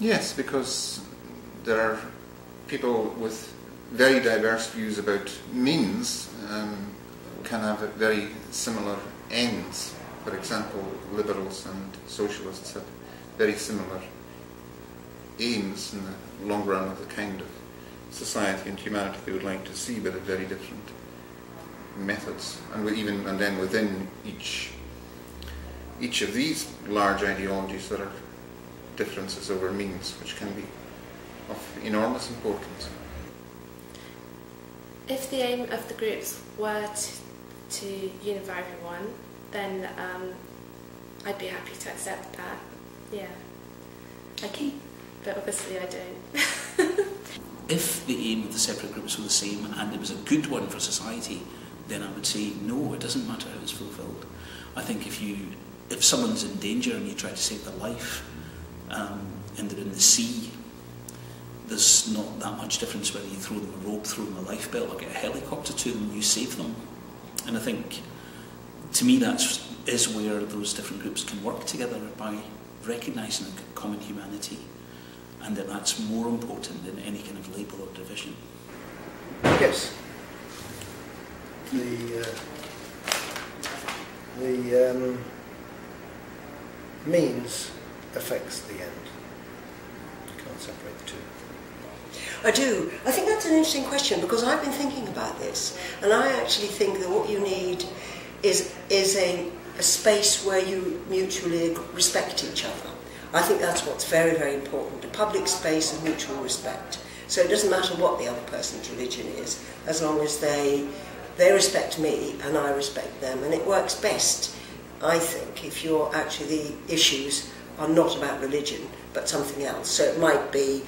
Yes, because there are people with very diverse views about means can have very similar ends. For example, liberals and socialists have very similar aims in the long run of the kind of society and humanity they would like to see, but at very different methods. And then within each of these large ideologies there are differences over means which can be of enormous importance. If the aim of the groups were to unify everyone, then I'd be happy to accept that, yeah. Okay. But obviously I don't. If the aim of the separate groups were the same and it was a good one for society, then I would say no, it doesn't matter how it's fulfilled. I think if someone's in danger and you try to save their life and they're in the sea, there's not that much difference whether you throw them a rope, throw them a lifebelt or get a helicopter to them, you save them. And I think, to me, that is where those different groups can work together, by recognising a common humanity, and that's more important than any kind of label or division. Yes. The means affects the end. You can't separate the two. I do. I think that's an interesting question, because I've been thinking about this, and I actually think that what you need is a space where you mutually respect each other. I think that's what's very, very important, a public space of mutual respect. So it doesn't matter what the other person's religion is, as long as they respect me and I respect them. And it works best, I think, if the issues are not about religion, but something else. So it might be,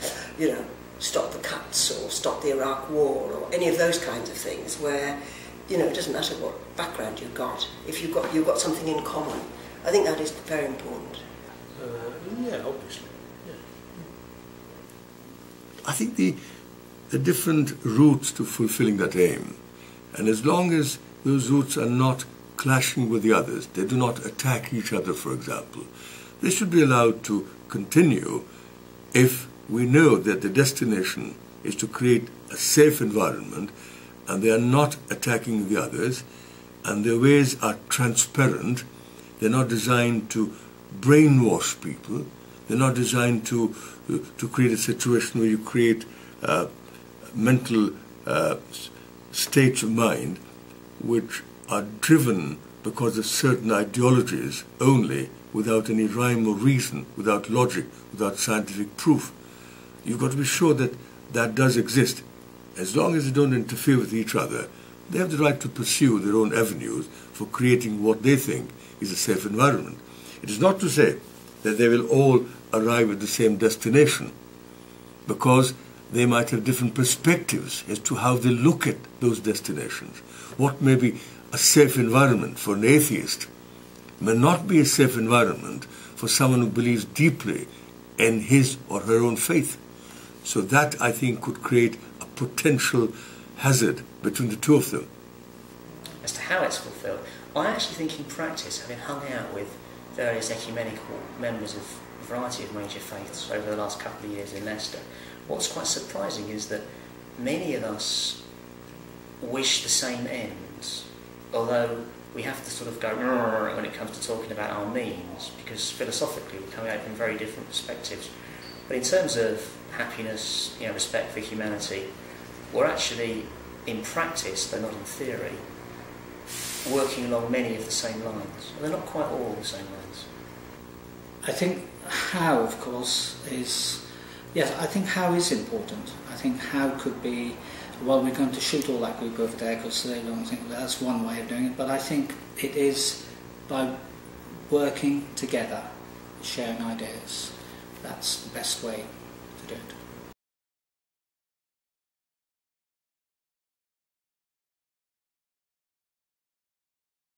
stop the cuts or stop the Iraq War or any of those kinds of things where, it doesn't matter what background you've got. If you've got something in common, I think that is very important. Yeah, obviously. Yeah. I think the different routes to fulfilling that aim, and as long as those routes are not clashing with the others, they do not attack each other, for example, they should be allowed to continue if we know that the destination is to create a safe environment and they are not attacking the others and their ways are transparent. They're not designed to brainwash people. They're not designed to create a situation where you create mental states of mind which are driven because of certain ideologies only, without any rhyme or reason, without logic, without scientific proof. You've got to be sure that that does exist. As long as they don't interfere with each other, they have the right to pursue their own avenues for creating what they think is a safe environment. It is not to say that they will all arrive at the same destination, because they might have different perspectives as to how they look at those destinations. What may be a safe environment for an atheist may not be a safe environment for someone who believes deeply in his or her own faith. So that, I think, could create a potential hazard between the two of them. As to how it's fulfilled, I actually think in practice, having hung out with various ecumenical members of a variety of major faiths over the last couple of years in Leicester, what's quite surprising is that many of us wish the same ends, although we have to sort of go when it comes to talking about our means, because philosophically we're coming at it from very different perspectives. But in terms of happiness, respect for humanity, we're actually, in practice, though not in theory, working along many of the same lines. They're not quite all the same lines. I think how, of course, is... Yes, I think how is important. I think how could be, well, we're going to shoot all that group over there because they don't think that's one way of doing it, but I think it is by working together, sharing ideas. That's the best way to do it.